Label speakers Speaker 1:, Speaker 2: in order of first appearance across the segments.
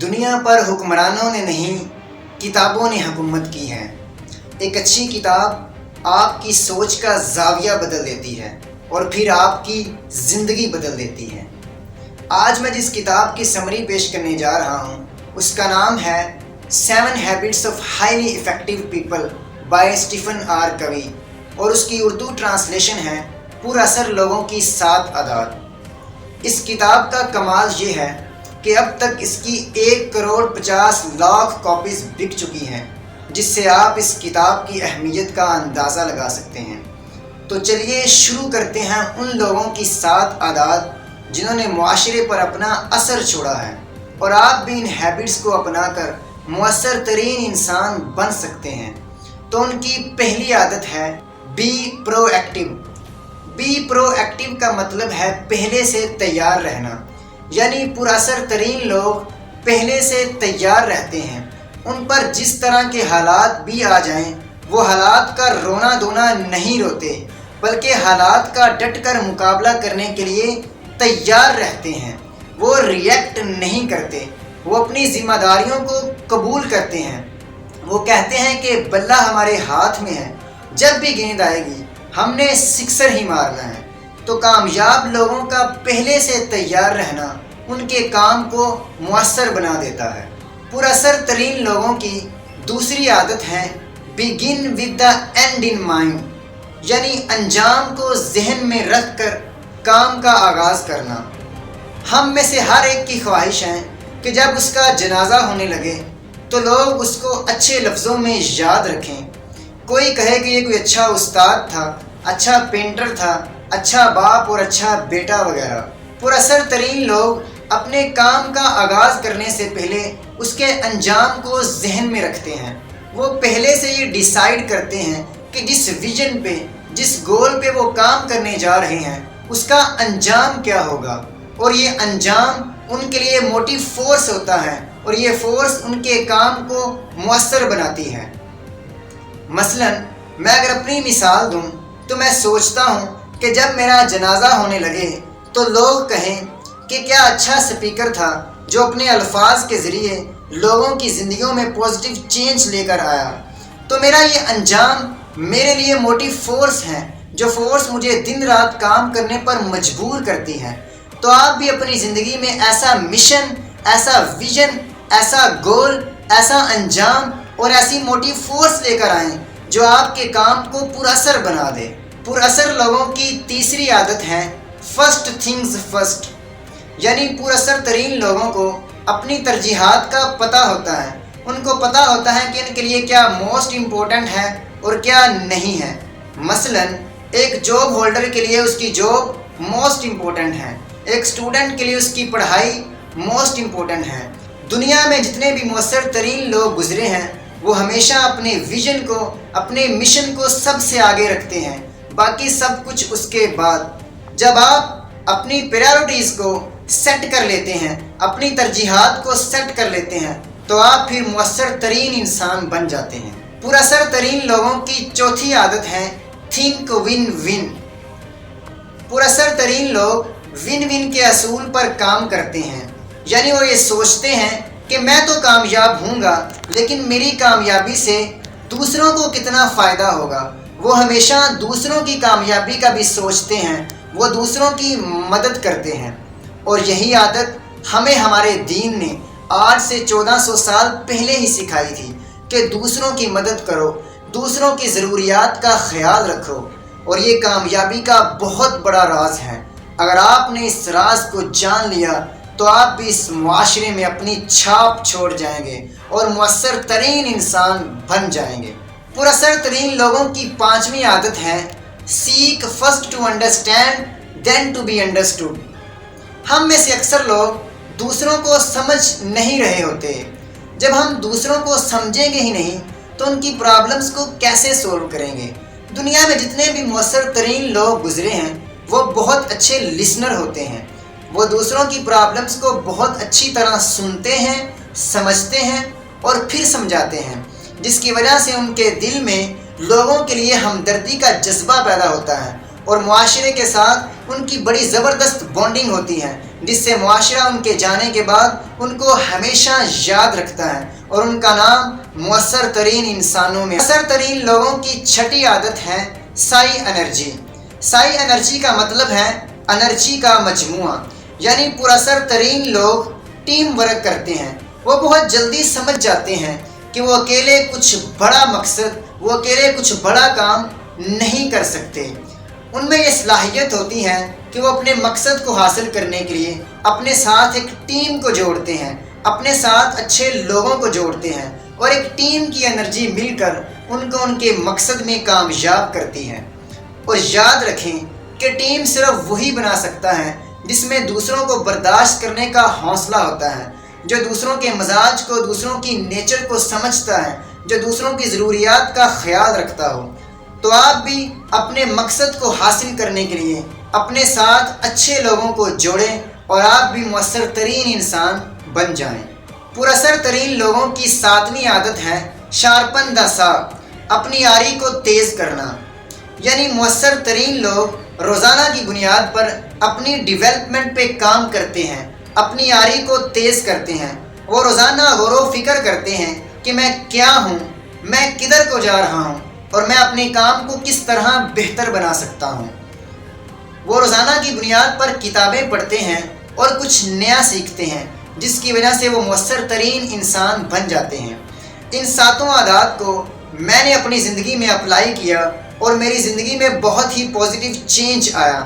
Speaker 1: دنیا پر حکمرانوں نے نہیں، کتابوں نے حکومت کی ہے۔ ایک اچھی کتاب آپ کی سوچ کا زاویہ بدل دیتی ہے اور پھر آپ کی زندگی بدل دیتی ہے۔ آج میں جس کتاب کی سمری پیش کرنے جا رہا ہوں اس کا نام ہے 7 Habits of Highly Effective People by Stephen R Covey, اور اس کی اردو ٹرانسلیشن ہے پر اثر لوگوں کی 7 عادات۔ اس کتاب کا کمال یہ ہے کہ اب تک اس کی 1,50,00,000 کاپیز بک چکی ہیں، جس سے آپ اس کتاب کی اہمیت کا اندازہ لگا سکتے ہیں۔ تو چلیے شروع کرتے ہیں ان لوگوں کی 7 عادات جنہوں نے معاشرے پر اپنا اثر چھوڑا ہے، اور آپ بھی ان ہیبٹس کو اپنا کر مؤثر ترین انسان بن سکتے ہیں۔ تو ان کی پہلی عادت ہے be proactive. Be proactive کا مطلب ہے پہلے سے تیار رہنا، یعنی پر اثر ترین لوگ پہلے سے تیار رہتے ہیں۔ ان پر جس طرح کے حالات بھی آ جائیں وہ حالات کا رونا دھونا نہیں روتے، بلکہ حالات کا ڈٹ کر مقابلہ کرنے کے لیے تیار رہتے ہیں۔ وہ ریئیکٹ نہیں کرتے، وہ اپنی ذمہ داریوں کو قبول کرتے ہیں۔ وہ کہتے ہیں کہ بلہ ہمارے ہاتھ میں ہے، جب بھی گیند آئے گی ہم نے سکسر ہی مارنا ہے۔ تو کامیاب لوگوں کا پہلے سے تیار رہنا ان کے کام کو مؤثر بنا دیتا ہے۔ پر اثر ترین لوگوں کی دوسری عادت ہے begin with the end in mind، یعنی انجام کو ذہن میں رکھ کر کام کا آغاز کرنا۔ ہم میں سے ہر ایک کی خواہش ہے کہ جب اس کا جنازہ ہونے لگے تو لوگ اس کو اچھے لفظوں میں یاد رکھیں۔ کوئی کہے کہ یہ کوئی اچھا استاد تھا، اچھا پینٹر تھا، اچھا باپ اور اچھا بیٹا وغیرہ۔ پر اثر ترین لوگ اپنے کام کا آغاز کرنے سے پہلے اس کے انجام کو ذہن میں رکھتے ہیں۔ وہ پہلے سے یہ ڈیسائیڈ کرتے ہیں کہ جس ویژن پہ، جس گول پہ وہ کام کرنے جا رہے ہیں اس کا انجام کیا ہوگا، اور یہ انجام ان کے لیے موٹیو فورس ہوتا ہے، اور یہ فورس ان کے کام کو مؤثر بناتی ہے۔ مثلا میں اگر اپنی مثال دوں تو میں سوچتا ہوں کہ جب میرا جنازہ ہونے لگے تو لوگ کہیں کہ کیا اچھا سپیکر تھا جو اپنے الفاظ کے ذریعے لوگوں کی زندگیوں میں پازیٹیو چینج لے کر آیا۔ تو میرا یہ انجام میرے لیے موٹیو فورس ہے، جو فورس مجھے دن رات کام کرنے پر مجبور کرتی ہے۔ تو آپ بھی اپنی زندگی میں ایسا مشن، ایسا ویژن، ایسا گول، ایسا انجام اور ایسی موٹیو فورس لے کر آئیں جو آپ کے کام کو پر اثر بنا دے۔ پر اثر لوگوں کی تیسری عادت ہے فرسٹ تھنگز فرسٹ، یعنی پر اثر ترین لوگوں کو اپنی ترجیحات کا پتہ ہوتا ہے۔ ان کو پتہ ہوتا ہے کہ ان کے لیے کیا موسٹ امپورٹنٹ ہے اور کیا نہیں ہے۔ مثلا ایک جاب ہولڈر کے لیے اس کی جاب موسٹ امپورٹنٹ ہے، ایک اسٹوڈنٹ کے لیے اس کی پڑھائی موسٹ امپورٹنٹ ہے۔ دنیا میں جتنے بھی مؤثر ترین لوگ گزرے ہیں وہ ہمیشہ اپنے ویژن کو، اپنے مشن کو سب سے آگے رکھتے ہیں، باقی سب کچھ اس کے بعد۔ جب آپ اپنی پریورٹیز کو سیٹ کر لیتے ہیں، اپنی ترجیحات کو سیٹ کر لیتے ہیں، تو آپ پھر مؤثر ترین انسان بن جاتے ہیں۔ پر اثر ترین لوگوں کی چوتھی عادت ہے تھنک ون ون۔ پر اثر ترین لوگ ون ون کے اصول پر کام کرتے ہیں، یعنی وہ یہ سوچتے ہیں کہ میں تو کامیاب ہوں گا لیکن میری کامیابی سے دوسروں کو کتنا فائدہ ہوگا۔ وہ ہمیشہ دوسروں کی کامیابی کا بھی سوچتے ہیں، وہ دوسروں کی مدد کرتے ہیں۔ اور یہی عادت ہمیں ہمارے دین نے آج سے 1400 سال پہلے ہی سکھائی تھی کہ دوسروں کی مدد کرو، دوسروں کی ضروریات کا خیال رکھو، اور یہ کامیابی کا بہت بڑا راز ہے۔ اگر آپ نے اس راز کو جان لیا تو آپ بھی اس معاشرے میں اپنی چھاپ چھوڑ جائیں گے اور مؤثر ترین انسان بن جائیں گے۔ پر اثر ترین لوگوں کی پانچویں عادت ہے seek first to understand then to be understood. ہم میں سے اکثر لوگ دوسروں کو سمجھ نہیں رہے ہوتے۔ جب ہم دوسروں کو سمجھیں گے ہی نہیں تو ان کی پرابلمز کو کیسے سولو کریں گے؟ دنیا میں جتنے بھی مؤثر ترین لوگ گزرے ہیں وہ بہت اچھے لسنر ہوتے ہیں۔ وہ دوسروں کی پرابلمز کو بہت اچھی طرح سنتے ہیں، سمجھتے ہیں اور پھر سمجھاتے ہیں، جس کی وجہ سے ان کے دل میں لوگوں کے لیے ہمدردی کا جذبہ پیدا ہوتا ہے، اور معاشرے کے ساتھ ان کی بڑی زبردست بانڈنگ ہوتی ہے، جس سے معاشرہ ان کے جانے کے بعد ان کو ہمیشہ یاد رکھتا ہے اور ان کا نام مؤثر ترین انسانوں میں۔ مؤثر ترین لوگوں کی چھٹی عادت ہے سائی انرجی۔ سائی انرجی کا مطلب ہے انرجی کا مجموعہ، یعنی پراثر ترین لوگ ٹیم ورک کرتے ہیں۔ وہ بہت جلدی سمجھ جاتے ہیں کہ وہ اکیلے کچھ بڑا مقصد، وہ اکیلے کچھ بڑا کام نہیں کر سکتے۔ ان میں یہ صلاحیت ہوتی ہے کہ وہ اپنے مقصد کو حاصل کرنے کے لیے اپنے ساتھ ایک ٹیم کو جوڑتے ہیں، اپنے ساتھ اچھے لوگوں کو جوڑتے ہیں، اور ایک ٹیم کی انرجی مل کر ان کو ان کے مقصد میں کامیاب کرتی ہے۔ اور یاد رکھیں کہ ٹیم صرف وہی بنا سکتا ہے جس میں دوسروں کو برداشت کرنے کا حوصلہ ہوتا ہے، جو دوسروں کے مزاج کو، دوسروں کی نیچر کو سمجھتا ہے، جو دوسروں کی ضروریات کا خیال رکھتا ہو۔ تو آپ بھی اپنے مقصد کو حاصل کرنے کے لیے اپنے ساتھ اچھے لوگوں کو جوڑیں اور آپ بھی مؤثر ترین انسان بن جائیں۔ پراثر ترین لوگوں کی 7ویں عادت ہے شارپن دا سا، اپنی آری کو تیز کرنا۔ یعنی مؤثر ترین لوگ روزانہ کی بنیاد پر اپنی ڈیولپمنٹ پہ کام کرتے ہیں، اپنی آری کو تیز کرتے ہیں۔ وہ روزانہ غور و فکر کرتے ہیں کہ میں کیا ہوں، میں کدھر کو جا رہا ہوں، اور میں اپنے کام کو کس طرح بہتر بنا سکتا ہوں۔ وہ روزانہ کی بنیاد پر کتابیں پڑھتے ہیں اور کچھ نیا سیکھتے ہیں، جس کی وجہ سے وہ مؤثر ترین انسان بن جاتے ہیں۔ ان 7 عادات کو میں نے اپنی زندگی میں اپلائی کیا اور میری زندگی میں بہت ہی پازیٹیو چینج آیا۔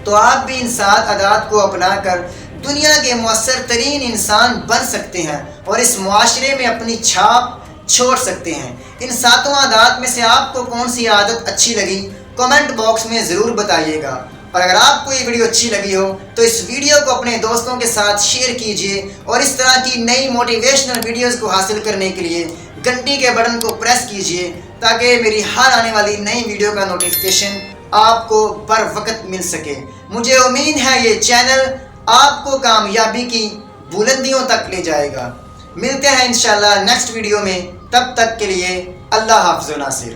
Speaker 1: تو آپ بھی ان 7 عادات کو اپنا کر دنیا کے مؤثر ترین انسان بن سکتے ہیں اور اس معاشرے میں اپنی چھاپ چھوڑ سکتے ہیں۔ ان 7 عادات میں سے آپ کو کون سی عادت اچھی لگی، کمنٹ باکس میں ضرور بتائیے گا۔ اور اگر آپ کو یہ ویڈیو اچھی لگی ہو تو اس ویڈیو کو اپنے دوستوں کے ساتھ شیئر کیجیے، اور اس طرح کی نئی موٹیویشنل ویڈیوز کو حاصل کرنے کے لیے گھنٹی کے بٹن کو پریس کیجیے، تاکہ میری ہر آنے والی نئی ویڈیو کا نوٹیفیکیشن آپ کو بر وقت مل سکے۔ مجھے امید ہے یہ چینل آپ کو کامیابی کی بلندیوں تک لے جائے گا۔ ملتے ہیں انشاءاللہ نیکسٹ ویڈیو میں، تب تک کے لیے اللہ حافظ و ناصر۔